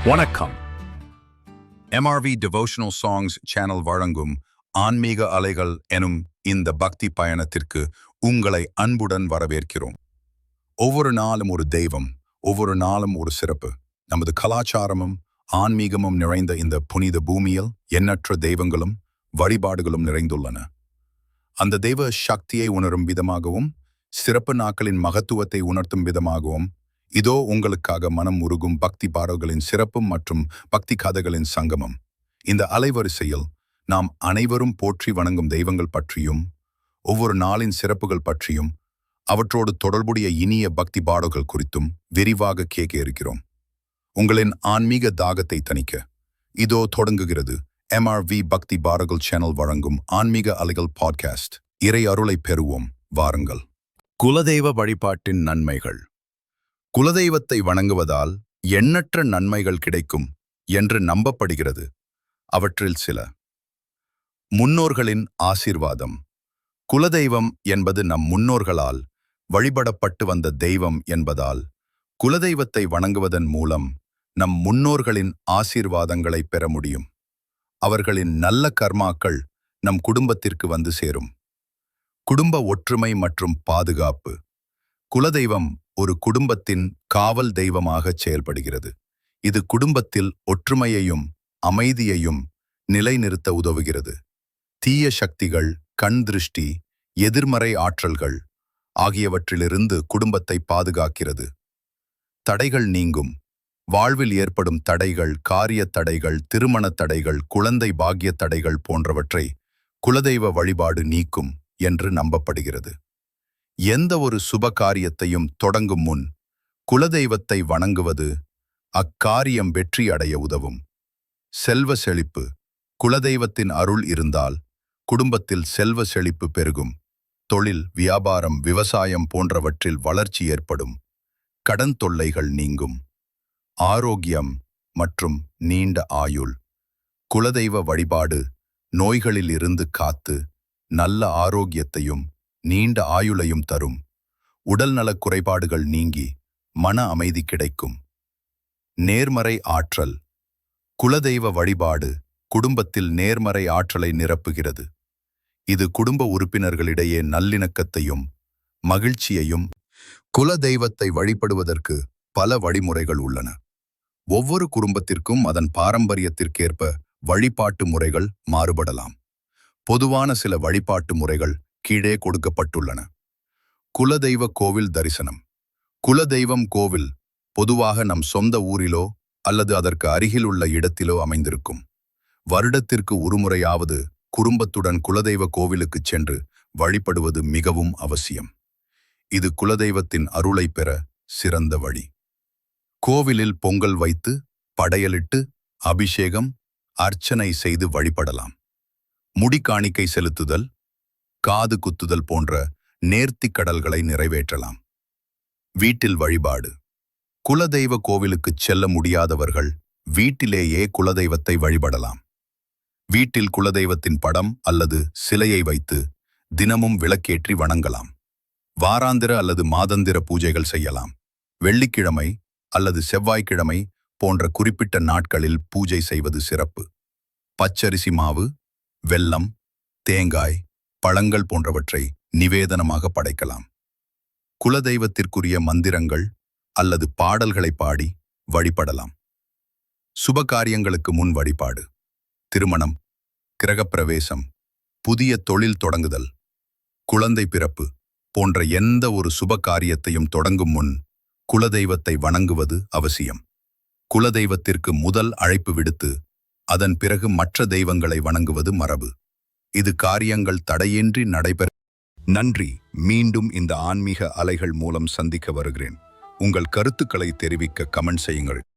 வணக்கம். MRV devotional songs channel வழங்கும் ஆன்மீக அலைகள் எனும் இந்த பக்தி பயணத்திற்கு உங்களை அன்புடன் வரவேற்கிறோம். ஒவ்வொரு நாளும் ஒரு தெய்வம், ஒவ்வொரு நாளும் ஒரு சிறப்பு. நமது கலாச்சாரமும் ஆன்மீகமும் நிறைந்த இந்த புனித பூமியில் எண்ணற்ற தெய்வங்களும் வழிபாடுகளும் நிறைந்துள்ளன. அந்த தெய்வ சக்தியை உணரும் விதமாகவும் சிறப்பு நாட்களின் மகத்துவத்தை உணர்த்தும் விதமாகவும் இதோ உங்களுக்காக மனம் உருகும் பக்தி பாடல்களின் சிறப்பும் மற்றும் பக்தி கதைகளின் சங்கமம். இந்த அலைவரிசையில் நாம் அனைவரும் போற்றி வணங்கும் தெய்வங்கள் பற்றியும் ஒவ்வொரு நாளின் சிறப்புகள் பற்றியும் அவற்றோடு தொடர்புடைய இனிய பக்தி பாடல்கள் குறித்தும் விரிவாக கேட்க இருக்கிறோம். உங்களின் ஆன்மீக தாகத்தை தணிக்க இதோ தொடங்குகிறது MRV பக்தி பாடல்கள் சேனல் வழங்கும் ஆன்மீக அலைகள் பாட்காஸ்ட். இறை அருளை பெறுவோம், வாருங்கள். குலதெய்வ வழிபாட்டின் நன்மைகள். குலதெய்வத்தை வணங்குவதால் எண்ணற்ற நன்மைகள் கிடைக்கும் என்று நம்பப்படுகிறது. அவற்றில் சில: முன்னோர்களின் ஆசீர்வாதம். குலதெய்வம் என்பது நம் முன்னோர்களால் வழிபடப்பட்டு வந்த தெய்வம் என்பதால் குலதெய்வத்தை வணங்குவதன் மூலம் நம் முன்னோர்களின் ஆசீர்வாதங்களை பெற முடியும். அவர்களின் நல்ல கர்மாக்கள் நம் குடும்பத்திற்கு வந்து சேரும். குடும்ப ஒற்றுமை மற்றும் பாதுகாப்பு. குலதெய்வம் ஒரு குடும்பத்தின் காவல் தெய்வமாக செயல்படுகிறது. இது குடும்பத்தில் ஒற்றுமையையும் அமைதியையும் நிலைநிறுத்த உதவுகிறது. தீய சக்திகள், கண் திருஷ்டி, எதிர்மறை ஆற்றல்கள் ஆகியவற்றிலிருந்து குடும்பத்தை பாதுகாக்கிறது. தடைகள் நீங்கும். வாழ்வில் ஏற்படும் தடைகள், காரிய தடைகள், திருமண தடைகள், குழந்தை பாக்கிய தடைகள் போன்றவற்றை குலதெய்வ வழிபாடு நீக்கும் என்று நம்பப்படுகிறது. எந்த ஒரு சுப காரியத்தையும் தொடங்கும் முன் குலதெய்வத்தை வணங்குவது அக்காரியம் வெற்றி அடைய உதவும். செல்வ செழிப்பு. குலதெய்வத்தின் அருள் இருந்தால் குடும்பத்தில் செல்வ செழிப்பு பெருகும். தொழில், வியாபாரம், விவசாயம் போன்றவற்றில் வளர்ச்சி ஏற்படும். கடன் தொல்லைகள் நீங்கும். ஆரோக்கியம் மற்றும் நீண்ட ஆயுள். குலதெய்வ வழிபாடு நோய்களில் இருந்து காத்து நல்ல ஆரோக்கியத்தையும் நீண்ட ஆயுளையும் தரும். உடல்நலக் குறைபாடுகள் நீங்கி மன அமைதி கிடைக்கும். நேர்மறை ஆற்றல். குலதெய்வ வழிபாடு குடும்பத்தில் நேர்மறை ஆற்றலை நிரப்புகிறது. இது குடும்ப உறுப்பினர்களிடையே நல்லிணக்கத்தையும் மகிழ்ச்சியையும். குலதெய்வத்தை வழிபடுவதற்கு பல வழிமுறைகள் உள்ளன. ஒவ்வொரு குடும்பத்திற்கும் அதன் பாரம்பரியத்திற்கேற்ப வழிபாட்டு முறைகள் மாறுபடலாம். பொதுவான சில வழிபாட்டு முறைகள் கீழே கொடுக்கப்பட்டுள்ளன. குலதெய்வ கோவில் தரிசனம். குலதெய்வம் கோவில் பொதுவாக நம் சொந்த ஊரிலோ அல்லது அதற்கு அருகில் உள்ள இடத்திலோ அமைந்திருக்கும். வருடத்திற்கு ஒருமுறையாவது குடும்பத்துடன் குலதெய்வ கோவிலுக்கு சென்று வழிபடுவது மிகவும் அவசியம். இது குலதெய்வத்தின் அருளை பெற சிறந்த வழி. கோவிலில் பொங்கல் வைத்து படையலிட்டு அபிஷேகம், அர்ச்சனை செய்து வழிபடலாம். முடி காணிக்கை செலுத்துதல், காது குத்துதல் போன்ற நேர்த்திக் கடல்களை நிறைவேற்றலாம். வீட்டில் வழிபாடு. குலதெய்வ கோவிலுக்குச் செல்ல முடியாதவர்கள் வீட்டிலேயே குலதெய்வத்தை வழிபடலாம். வீட்டில் குலதெய்வத்தின் படம் அல்லது சிலையை வைத்து தினமும் விளக்கேற்றி வணங்கலாம். வாராந்திர அல்லது மாதந்திர பூஜைகள் செய்யலாம். வெள்ளிக்கிழமை அல்லது செவ்வாய்க்கிழமை போன்ற குறிப்பிட்ட நாட்களில் பூஜை செய்வது சிறப்பு. பச்சரிசி மாவு, வெல்லம், தேங்காய், பழங்கள் போன்றவற்றை நிவேதனமாக படைக்கலாம். குலதெய்வத்திற்குரிய மந்திரங்கள் அல்லது பாடல்களை பாடி வழிபடலாம். சுப காரியங்களுக்கு முன் வழிபாடு. திருமணம், கிரகப்பிரவேசம், புதிய தொழில் தொடங்குதல், குழந்தை பிறப்பு போன்ற எந்த ஒரு சுப காரியத்தையும் தொடங்கும் முன் குலதெய்வத்தை வணங்குவது அவசியம். குலதெய்வத்திற்கு முதல் அழைப்பு விடுத்து அதன் பிறகு மற்ற தெய்வங்களை வணங்குவது மரபு. இது காரியங்கள் தடையின்றி நடைபெற. நன்றி. மீண்டும் இந்த ஆன்மீக அலைகள் மூலம் சந்திக்க வருகிறேன். உங்கள் கருத்துக்களை தெரிவிக்க கமெண்ட் செய்யுங்கள்.